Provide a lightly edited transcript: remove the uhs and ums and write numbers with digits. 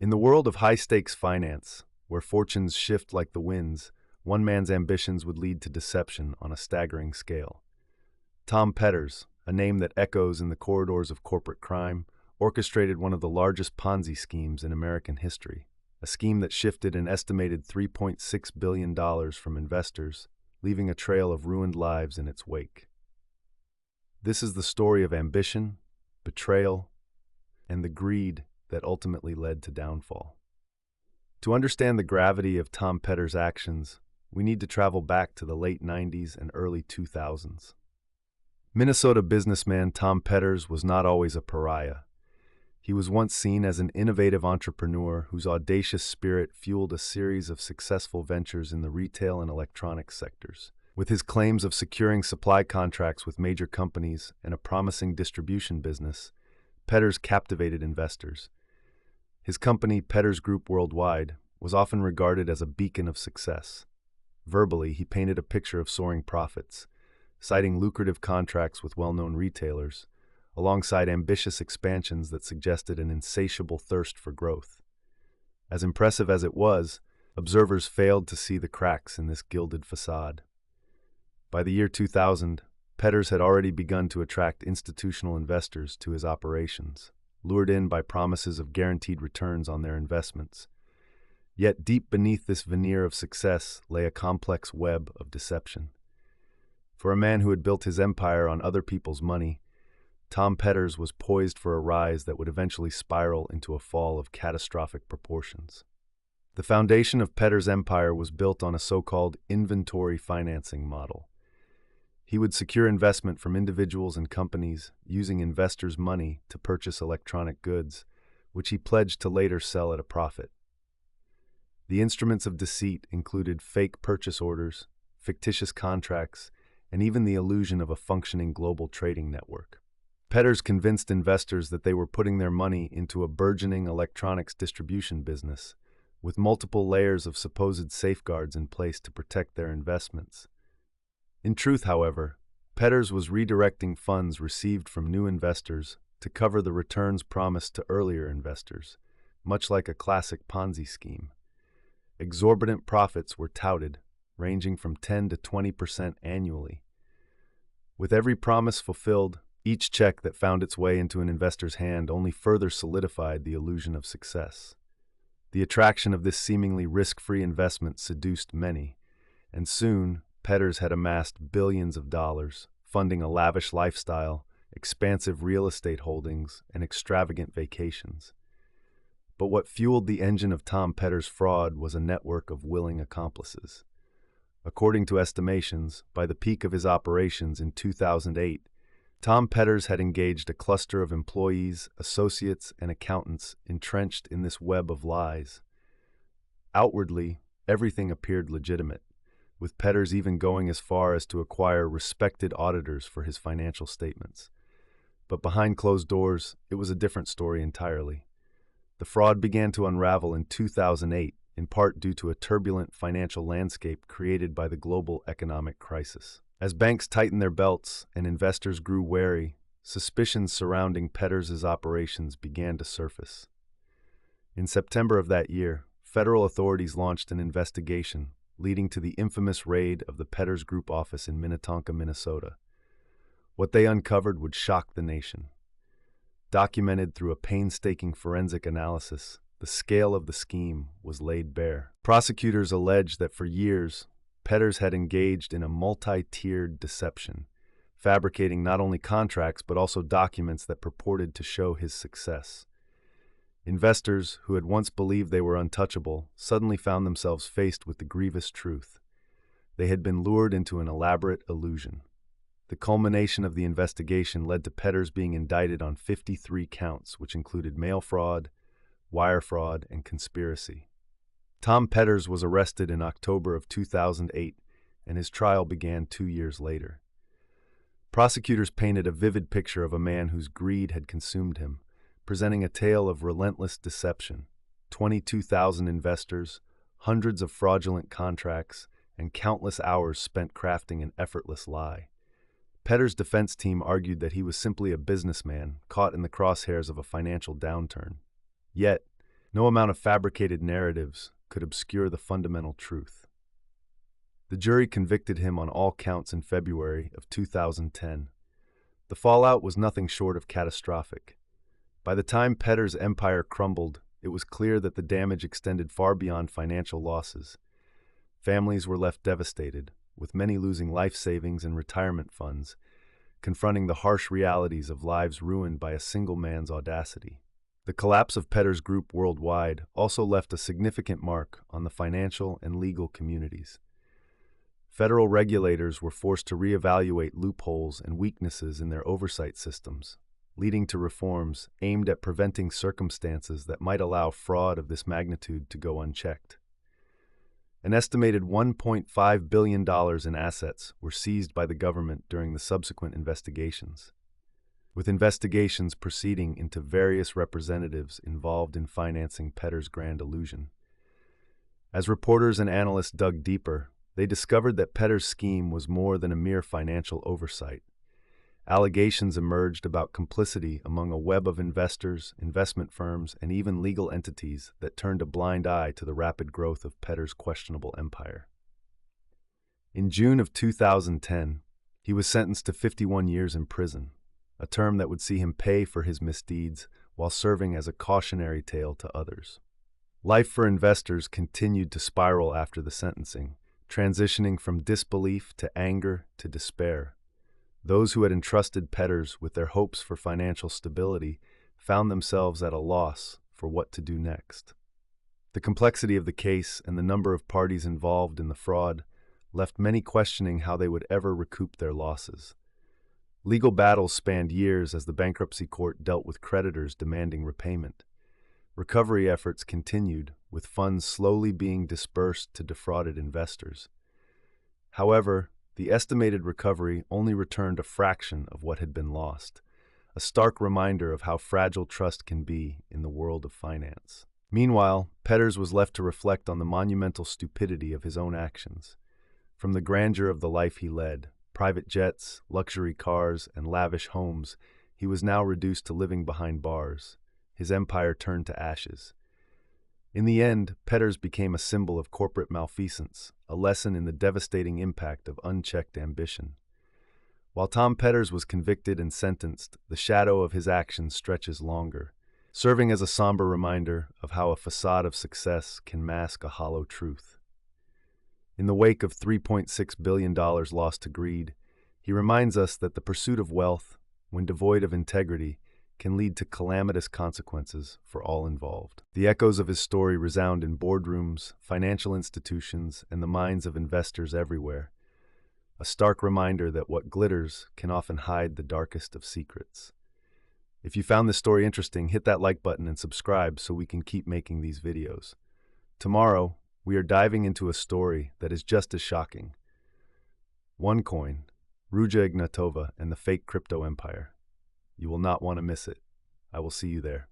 In the world of high-stakes finance, where fortunes shift like the winds, one man's ambitions would lead to deception on a staggering scale. Tom Petters, a name that echoes in the corridors of corporate crime, orchestrated one of the largest Ponzi schemes in American history, a scheme that shifted an estimated $3.6 billion from investors, leaving a trail of ruined lives in its wake. This is the story of ambition, betrayal, and the greed that ultimately led to downfall. To understand the gravity of Tom Petters' actions, we need to travel back to the late 90s and early 2000s. Minnesota businessman Tom Petters was not always a pariah. He was once seen as an innovative entrepreneur whose audacious spirit fueled a series of successful ventures in the retail and electronics sectors. With his claims of securing supply contracts with major companies and a promising distribution business, Petters captivated investors. His company, Petters Group Worldwide, was often regarded as a beacon of success. Verbally, he painted a picture of soaring profits, citing lucrative contracts with well-known retailers, alongside ambitious expansions that suggested an insatiable thirst for growth. As impressive as it was, observers failed to see the cracks in this gilded facade. By the year 2000, Petters had already begun to attract institutional investors to his operations, lured in by promises of guaranteed returns on their investments. Yet deep beneath this veneer of success lay a complex web of deception. For a man who had built his empire on other people's money, Tom Petters was poised for a rise that would eventually spiral into a fall of catastrophic proportions. The foundation of Petters' empire was built on a so-called inventory financing model. He would secure investment from individuals and companies using investors' money to purchase electronic goods, which he pledged to later sell at a profit. The instruments of deceit included fake purchase orders, fictitious contracts, and even the illusion of a functioning global trading network. Petters convinced investors that they were putting their money into a burgeoning electronics distribution business, with multiple layers of supposed safeguards in place to protect their investments. In truth, however, Petters was redirecting funds received from new investors to cover the returns promised to earlier investors, much like a classic Ponzi scheme. Exorbitant profits were touted, ranging from 10 to 20% annually. With every promise fulfilled, each check that found its way into an investor's hand only further solidified the illusion of success. The attraction of this seemingly risk-free investment seduced many, and soon Petters had amassed billions of dollars, funding a lavish lifestyle, expansive real estate holdings, and extravagant vacations. But what fueled the engine of Tom Petters' fraud was a network of willing accomplices. According to estimations, by the peak of his operations in 2008, Tom Petters had engaged a cluster of employees, associates, and accountants entrenched in this web of lies. Outwardly, everything appeared legitimate, with Petters even going as far as to acquire respected auditors for his financial statements. But behind closed doors, it was a different story entirely. The fraud began to unravel in 2008, in part due to a turbulent financial landscape created by the global economic crisis. As banks tightened their belts and investors grew wary, suspicions surrounding Petters' operations began to surface. In September of that year, federal authorities launched an investigation, leading to the infamous raid of the Petters Group office in Minnetonka, Minnesota. What they uncovered would shock the nation. Documented through a painstaking forensic analysis, the scale of the scheme was laid bare. Prosecutors alleged that for years, Petters had engaged in a multi-tiered deception, fabricating not only contracts but also documents that purported to show his success. Investors, who had once believed they were untouchable, suddenly found themselves faced with the grievous truth. They had been lured into an elaborate illusion. The culmination of the investigation led to Petters being indicted on 53 counts, which included mail fraud, wire fraud, and conspiracy. Tom Petters was arrested in October of 2008, and his trial began 2 years later. Prosecutors painted a vivid picture of a man whose greed had consumed him, presenting a tale of relentless deception, 22,000 investors, hundreds of fraudulent contracts, and countless hours spent crafting an effortless lie. Petters' defense team argued that he was simply a businessman caught in the crosshairs of a financial downturn. Yet, No amount of fabricated narratives could obscure the fundamental truth. The jury convicted him on all counts in February of 2010. The fallout was nothing short of catastrophic. By the time Petter's empire crumbled, it was clear that the damage extended far beyond financial losses. Families were left devastated, with many losing life savings and retirement funds, confronting the harsh realities of lives ruined by a single man's audacity. The collapse of Petter's group worldwide also left a significant mark on the financial and legal communities. Federal regulators were forced to reevaluate loopholes and weaknesses in their oversight systems, leading to reforms aimed at preventing circumstances that might allow fraud of this magnitude to go unchecked. An estimated $1.5 billion in assets were seized by the government during the subsequent investigations, with investigations proceeding into various representatives involved in financing Petter's grand illusion. As reporters and analysts dug deeper, they discovered that Petter's scheme was more than a mere financial oversight. Allegations emerged about complicity among a web of investors, investment firms, and even legal entities that turned a blind eye to the rapid growth of Petter's questionable empire. In June of 2010, he was sentenced to 51 years in prison, a term that would see him pay for his misdeeds while serving as a cautionary tale to others. Life for investors continued to spiral after the sentencing, transitioning from disbelief to anger to despair. Those who had entrusted Petters with their hopes for financial stability found themselves at a loss for what to do next. The complexity of the case and the number of parties involved in the fraud left many questioning how they would ever recoup their losses. Legal battles spanned years as the bankruptcy court dealt with creditors demanding repayment. Recovery efforts continued, with funds slowly being dispersed to defrauded investors. However, the estimated recovery only returned a fraction of what had been lost, a stark reminder of how fragile trust can be in the world of finance. Meanwhile, Petters was left to reflect on the monumental stupidity of his own actions. From the grandeur of the life he led, private jets, luxury cars, and lavish homes, he was now reduced to living behind bars. His empire turned to ashes. In the end, Petters became a symbol of corporate malfeasance, a lesson in the devastating impact of unchecked ambition. While Tom Petters was convicted and sentenced, the shadow of his actions stretches longer, serving as a somber reminder of how a facade of success can mask a hollow truth. In the wake of $3.6 billion lost to greed, he reminds us that the pursuit of wealth, when devoid of integrity, can lead to calamitous consequences for all involved. The echoes of his story resound in boardrooms, financial institutions, and the minds of investors everywhere, a stark reminder that what glitters can often hide the darkest of secrets. If you found this story interesting, hit that like button and subscribe so we can keep making these videos. Tomorrow, we are diving into a story that is just as shocking. OneCoin, Ruja Ignatova, and the fake crypto empire. You will not want to miss it. I will see you there.